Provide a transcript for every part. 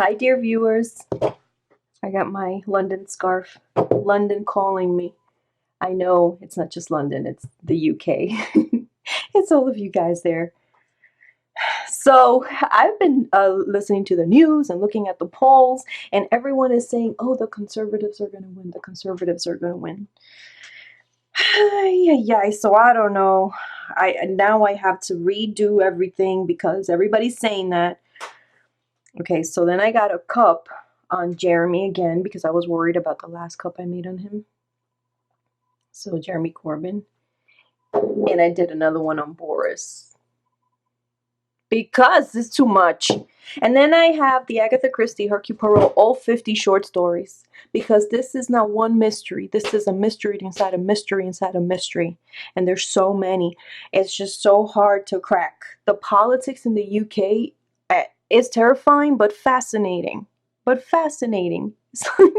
Hi, dear viewers. I got my London scarf. London calling me. I know it's not just London, it's the UK. It's all of you guys there. So I've been listening to the news and looking at the polls, and everyone is saying, oh, the Conservatives are going to win. The Conservatives are going to win. Yeah, so I don't know. Now I have to redo everything because everybody's saying that. Okay, so then I got a cup on Jeremy again because I was worried about the last cup I made on him. So Jeremy Corbyn. And I did another one on Boris. Because it's too much. And then I have the Agatha Christie, Hercule Poirot, all 50 short stories. Because this is not one mystery. This is a mystery inside a mystery inside a mystery. And there's so many. It's just so hard to crack. The politics in the UK is terrifying, but fascinating. It's like,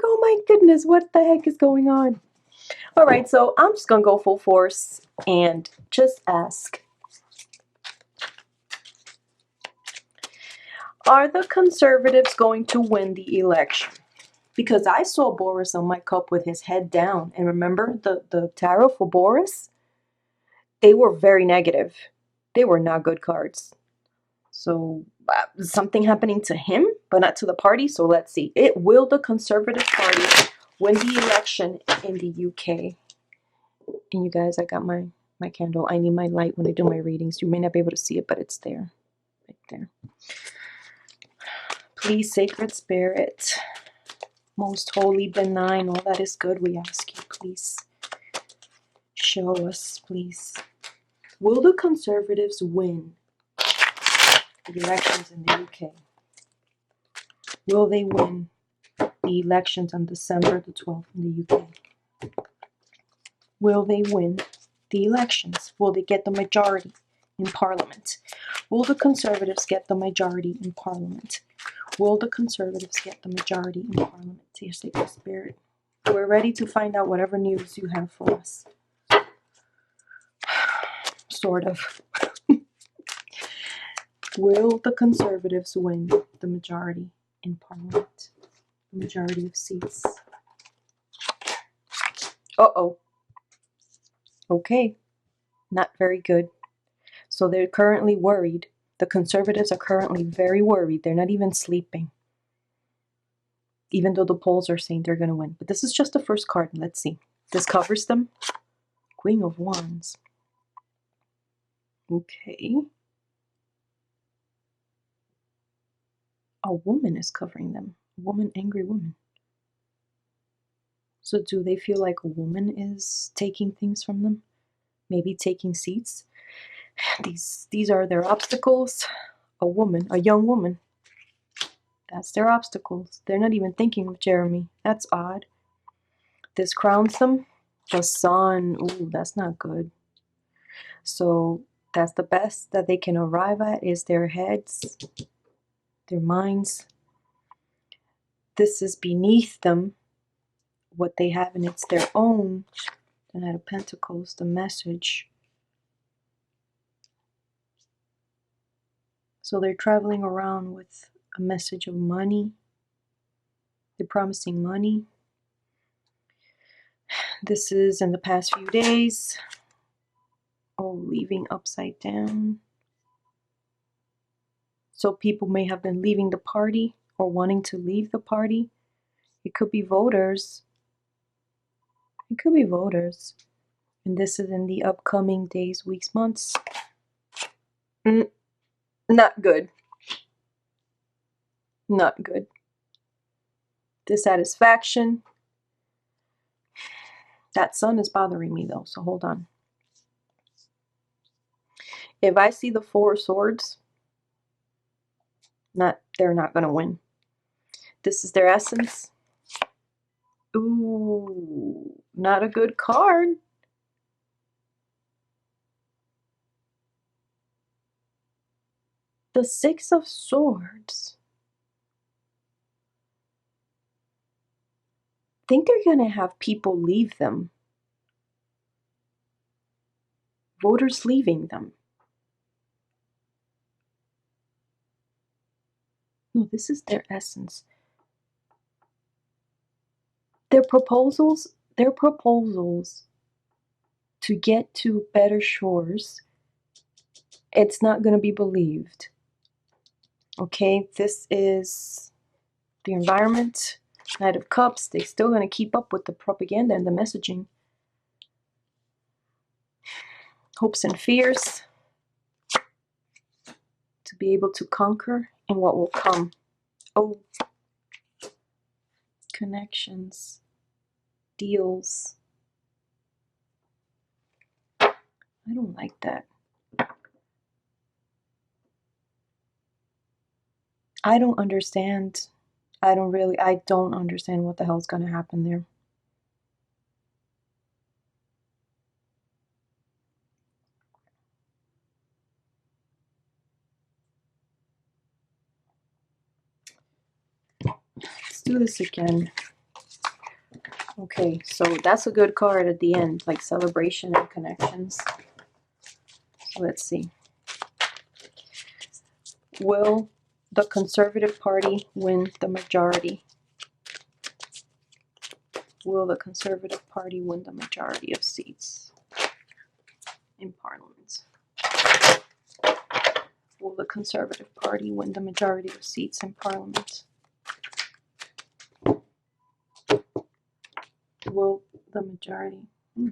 oh my goodness, what the heck is going on? All right, so I'm just going to go full force and just ask. Are the Conservatives going to win the election? Because I saw Boris on my cup with his head down. And remember the tarot for Boris? They were very negative. They were not good cards. So something happening to him, but not to the party. So let's see. Will the Conservative Party win the election in the UK? And you guys, I got my candle. I need my light when I do my readings. You may not be able to see it, but it's there. Right there. Please, Sacred Spirit, most holy, benign, all that is good, we ask you, please. Show us, please. Will the Conservatives win the elections in the UK? Will they win the elections on December the 12th in the UK? Will they win the elections? Will they get the majority in Parliament? Will the Conservatives get the majority in Parliament? Will the Conservatives get the majority in Parliament? Dear Sacred Spirit, we're ready to find out whatever news you have for us. Sort of. Will the Conservatives win the majority in Parliament? The majority of seats. Uh-oh. Okay. Not very good. So they're currently worried. The Conservatives are currently very worried. They're not even sleeping. Even though the polls are saying they're going to win. But this is just the first card. Let's see. This covers them. Queen of Wands. Okay. A woman is covering them. A woman, angry woman. So do they feel like a woman is taking things from them? Maybe taking seats? These are their obstacles. A woman, a young woman. That's their obstacles. They're not even thinking of Jeremy. That's odd. This crowns them. The sun. Ooh, that's not good. So that's the best that they can arrive at is their heads, their minds. This is beneath them, what they have, and it's their own. The Knight of Pentacles, the message. So they're traveling around with a message of money. They're promising money. This is in the past few days. Oh, leaving upside down. So people may have been leaving the party or wanting to leave the party. It could be voters. It could be voters. And this is in the upcoming days, weeks, months. Not good. Not good. Dissatisfaction. That sun is bothering me though, so hold on. If I see the Four of Swords, they're not going to win. This is their essence. Ooh, not a good card. The Six of Swords. I think they're going to have people leave them. Voters leaving them. No, this is their essence. Their proposals to get to better shores, it's not going to be believed. Okay, this is the environment, Knight of Cups. They're still going to keep up with the propaganda and the messaging. Hopes and fears, to be able to conquer and what will come. Oh, connections, deals. I don't like that. I don't understand. I don't understand what the hell's going to happen there. Let's do this again. Okay, so that's a good card at the end, like celebration and connections. So let's see. Will the Conservative Party win the majority? Will the Conservative Party win the majority of seats in Parliament? Will the Conservative Party win the majority of seats in Parliament? Will the majority?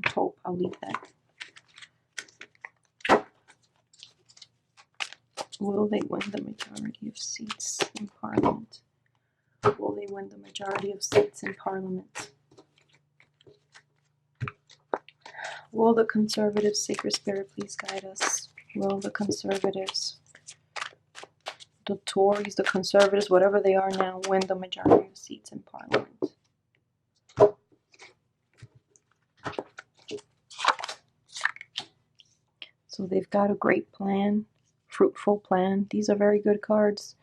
Hope. I'll leave that. Will they win the majority of seats in Parliament? Will they win the majority of seats in Parliament? Will the Conservatives, Sacred Spirit, please guide us? Will the Conservatives, the Tories, the Conservatives, whatever they are now, win the majority of seats in Parliament? So they've got a great plan, fruitful plan. These are very good cards.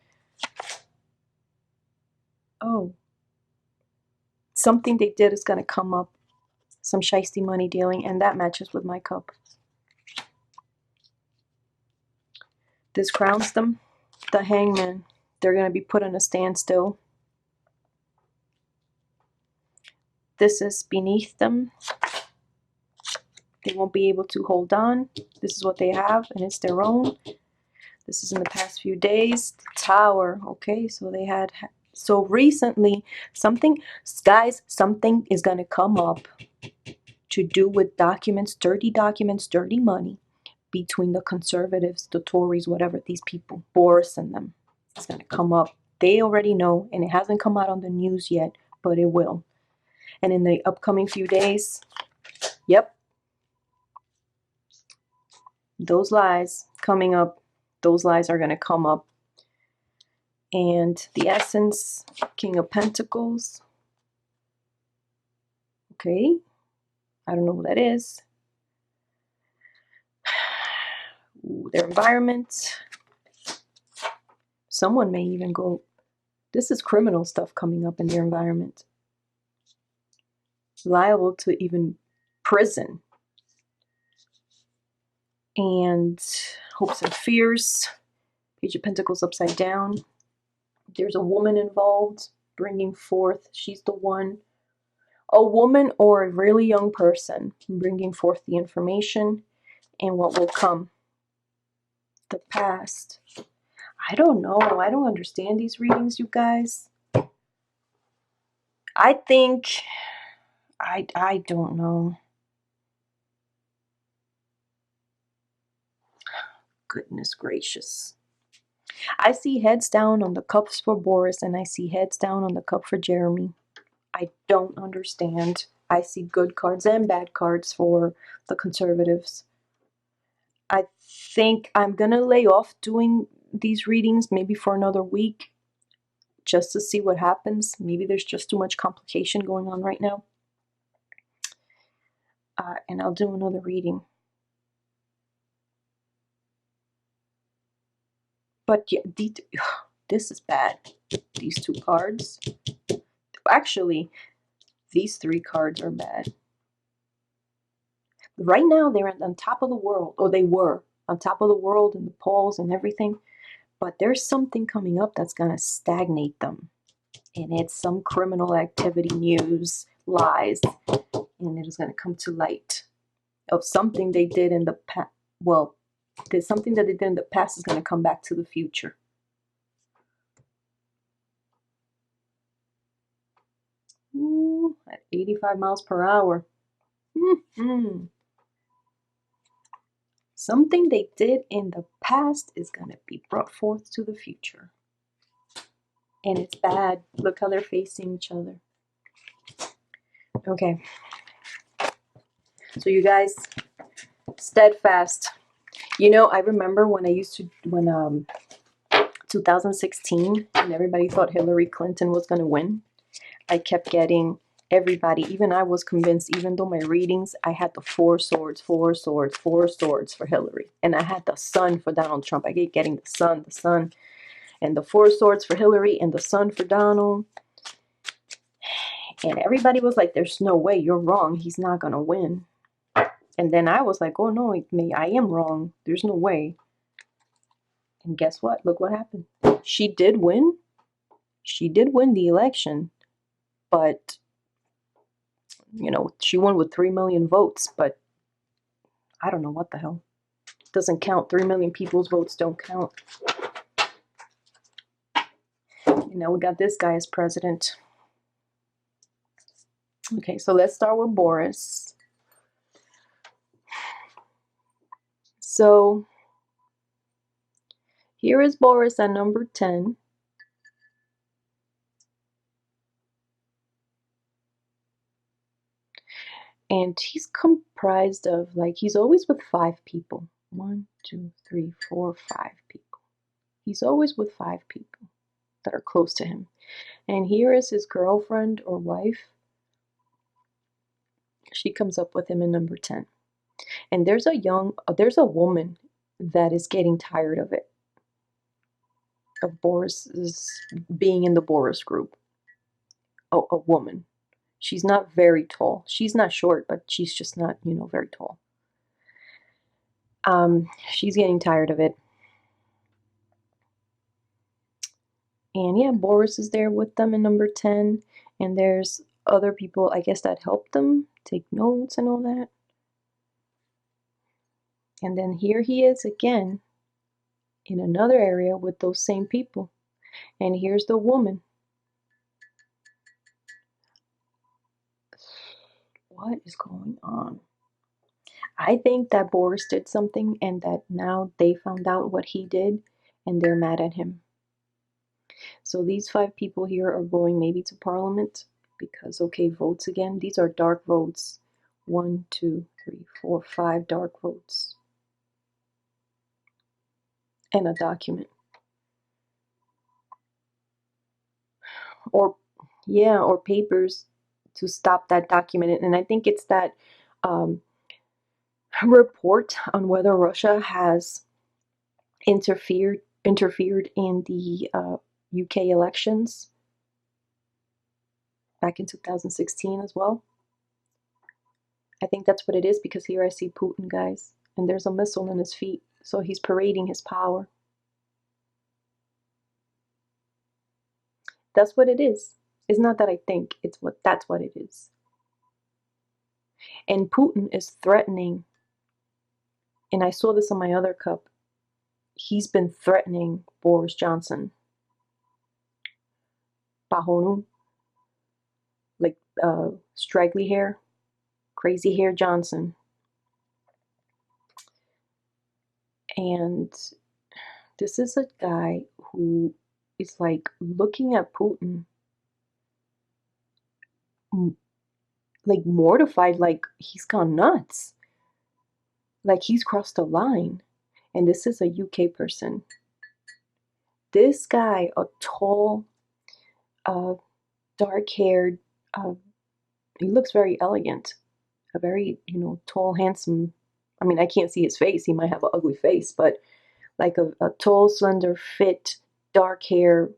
Oh, something they did is going to come up. Some shiesty money dealing, and that matches with my cup. This crowns them. The Hangman. They're going to be put in a standstill. This is beneath them. They won't be able to hold on. This is what they have, and it's their own. This is in the past few days. The Tower. Okay, so they had... So recently, something is going to come up to do with documents, dirty money between the Conservatives, the Tories, whatever, these people, Boris and them. It's going to come up. They already know, and it hasn't come out on the news yet, but it will. And in the upcoming few days, yep, those lies coming up, those lies are going to come up. And the Essence, King of Pentacles. Okay, I don't know who that is. Ooh, their environment. Someone may even go... This is criminal stuff coming up in their environment. Liable to even prison. And Hopes and Fears. Page of Pentacles upside down. There's a woman involved, bringing forth, she's the one. A woman or a really young person bringing forth the information and what will come. The past. I don't know. I don't understand these readings, you guys. I think... I don't know. Goodness gracious. I see heads down on the cups for Boris, and I see heads down on the cup for Jeremy. I don't understand. I see good cards and bad cards for the Conservatives. I think I'm going to lay off doing these readings maybe for another week, just to see what happens. Maybe there's just too much complication going on right now. And I'll do another reading. But yeah, this is bad. These two cards. Actually, these three cards are bad. Right now, they're on top of the world. Or they were on top of the world in the polls and everything. But there's something coming up that's going to stagnate them. And it's some criminal activity, news, lies. And it is going to come to light of something they did in the past. Well, there's something that they did in the past is going to come back to the future. Ooh, at 85 miles per hour. Something they did in the past is going to be brought forth to the future. And it's bad. Look how they're facing each other. Okay. So you guys, steadfast. You know, I remember when 2016, and everybody thought Hillary Clinton was going to win. I kept getting everybody, even I was convinced, even though my readings, I had the 4 swords for Hillary. And I had the sun for Donald Trump. I kept getting the sun, and the 4 swords for Hillary, and the sun for Donald. And everybody was like, there's no way, you're wrong. He's not going to win. And then I was like, oh no, I am wrong. There's no way. And guess what? Look what happened. She did win. She did win the election. But, you know, she won with 3 million votes. But I don't know what the hell. It doesn't count. 3 million people's votes don't count. And now we got this guy as president. Okay, so let's start with Boris. So here is Boris at number 10. And he's comprised of, like, he's always with 5 people. 1, 2, 3, 4, 5 people. He's always with 5 people that are close to him. And here is his girlfriend or wife. She comes up with him in number 10. And there's a woman that is getting tired of it. Of Boris's being in the Boris group. Oh, a woman. She's not very tall. She's not short, but she's just not, you know, very tall. She's getting tired of it. And yeah, Boris is there with them in number 10. And there's other people, I guess, that help them take notes and all that. And then here he is again in another area with those same people. And here's the woman. What is going on? I think that Boris did something and that now they found out what he did and they're mad at him. So these 5 people here are going maybe to Parliament because, okay, votes again. These are dark votes. 1, 2, 3, 4, 5 dark votes. And a document. Or papers to stop that document. And I think it's that report on whether Russia has interfered in the UK elections back in 2016 as well. I think that's what it is, because here I see Putin, guys, and there's a missile in his feet, so he's parading his power. That's what it is. It's not that I think, that's what it is. And Putin is threatening, and I saw this on my other cup, he's been threatening Boris Johnson. Pahonu, like straggly hair, crazy hair Johnson. And this is a guy who is like looking at Putin like mortified, like he's gone nuts, like he's crossed a line. And this is a UK person. This guy, a tall, dark-haired, he looks very elegant, a very, you know, tall, handsome. I mean, I can't see his face. He might have an ugly face, but like a tall, slender, fit, dark hair,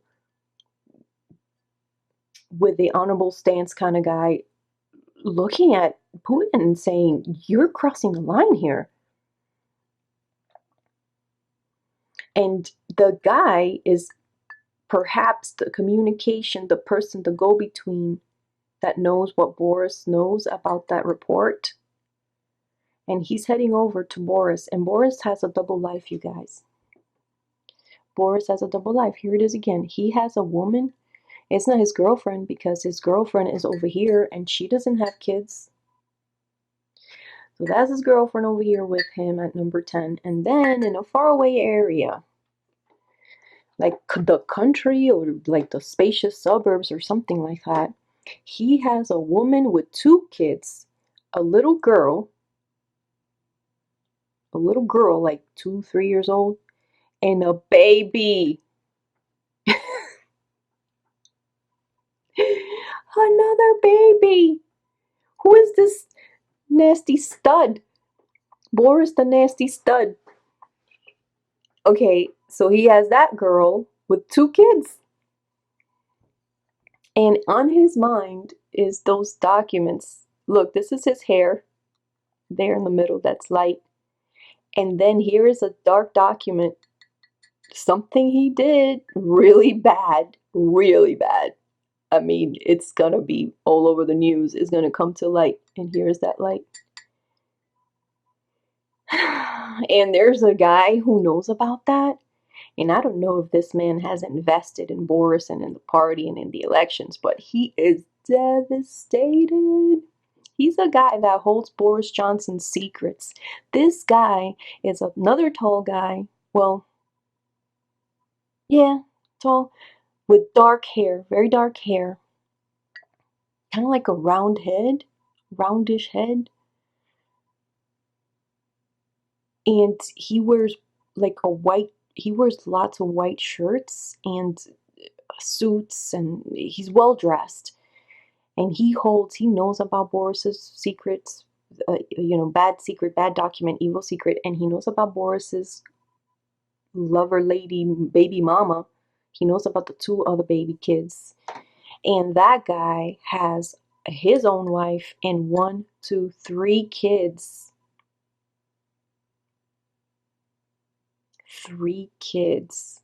with the honorable stance kind of guy, looking at Putin and saying, you're crossing the line here. And the guy is perhaps the communication, the person, the go-between that knows what Boris knows about that report. And he's heading over to Boris. And Boris has a double life, you guys. Boris has a double life. Here it is again. He has a woman. It's not his girlfriend because his girlfriend is over here and she doesn't have kids. So that's his girlfriend over here with him at number 10. And then in a faraway area, like the country or like the spacious suburbs or something like that, he has a woman with 2 kids, a little girl like 2, 3 years old, and a baby. Another baby. Who is this nasty stud? Boris the nasty stud. Okay, so he has that girl with 2 kids. And on his mind is those documents. Look, this is his hair. There in the middle, that's light. And then here is a dark document. Something he did really bad. Really bad. I mean, it's gonna be all over the news. It's gonna come to light. And here's that light. And there's a guy who knows about that. And I don't know if this man has invested in Boris and in the party and in the elections, but he is devastated. He's a guy that holds Boris Johnson's secrets. This guy is another tall guy. Well, yeah, tall, with dark hair, very dark hair. Kind of like a round head, roundish head. And he wears he wears lots of white shirts and suits, and he's well dressed. And he knows about Boris's secrets, bad secret, bad document, evil secret, and he knows about Boris's lover lady, baby mama. He knows about the 2 other baby kids. And that guy has his own wife and 1, 2, 3 kids. 3 kids.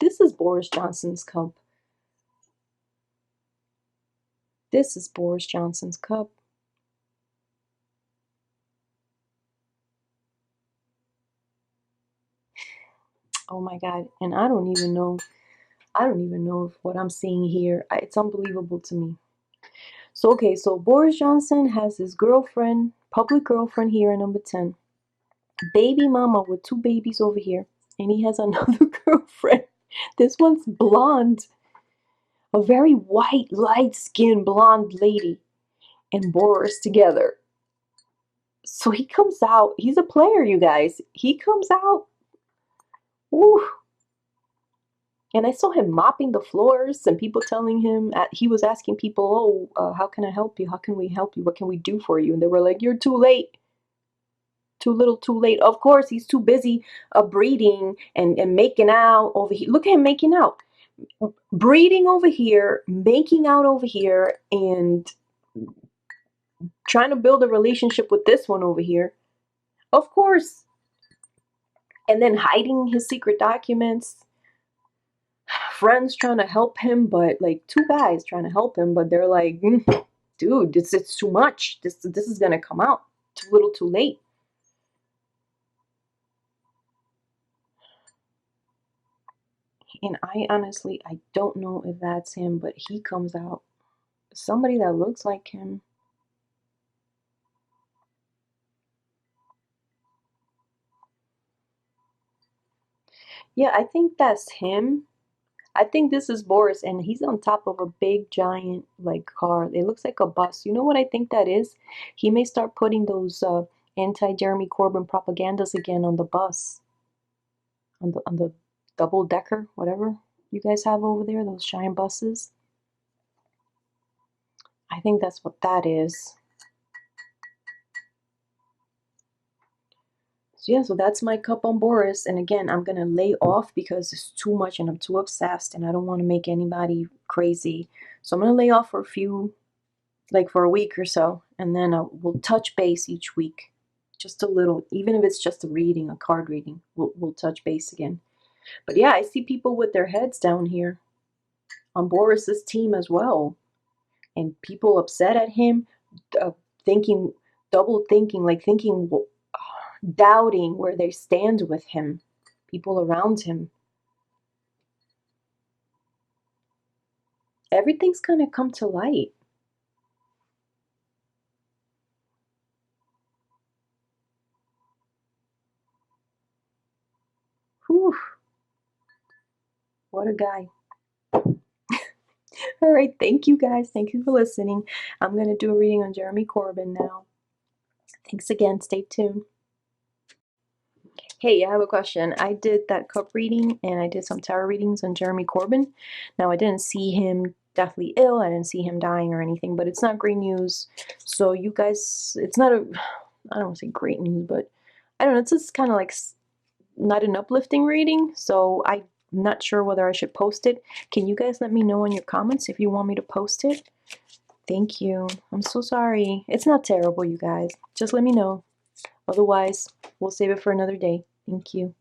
This is Boris Johnson's cup. This is Boris Johnson's cup. Oh my God. And I don't even know if what I'm seeing here, it's unbelievable to me. So, okay, so Boris Johnson has his girlfriend, public girlfriend here at number 10. Baby mama with 2 babies over here. And he has another girlfriend. This one's blonde. A very white, light-skinned blonde lady. And Boris together. So he comes out. He's a player, you guys. He comes out. Ooh. And I saw him mopping the floors and people telling him, he was asking people, how can I help you? How can we help you? What can we do for you? And they were like, you're too late. Too little, too late. Of course, he's too busy breeding and making out over here. Look at him making out. Breeding over here, making out over here, and trying to build a relationship with this one over here. Of course. And then hiding his secret documents. Friends trying to help him, but like 2 guys trying to help him, but they're like, dude, it's too much. This is gonna come out too little, too late. And I honestly, I don't know if that's him, but he comes out. Somebody that looks like him. Yeah, I think that's him. I think this is Boris, and he's on top of a big, giant, like, car. It looks like a bus. You know what I think that is? He may start putting those anti-Jeremy Corbyn propagandas again on the bus. On the double-decker, whatever you guys have over there, those giant buses. I think that's what that is. So yeah, so that's my cup on Boris. And again, I'm going to lay off because it's too much and I'm too obsessed and I don't want to make anybody crazy. So I'm going to lay off for a week or so. And then we'll touch base each week. Just a little, even if it's just a reading, a card reading, we'll touch base again. But yeah, I see people with their heads down here on Boris's team as well, and people upset at him, thinking, double thinking, like thinking, doubting where they stand with him, people around him. Everything's gonna come to light. Whew, what a guy. All right, thank you guys. Thank you for listening. I'm going to do a reading on Jeremy Corbyn now. Thanks again. Stay tuned. Hey, I have a question. I did that cup reading and I did some tarot readings on Jeremy Corbyn. Now, I didn't see him deathly ill. I didn't see him dying or anything, but it's not great news. So you guys, it's not a, I don't want to say great news, but I don't know. It's just kind of like not an uplifting reading. So I'm not sure whether I should post it. Can you guys let me know in your comments if you want me to post it? Thank you. I'm so sorry. It's not terrible, you guys. Just let me know. Otherwise, we'll save it for another day. Thank you.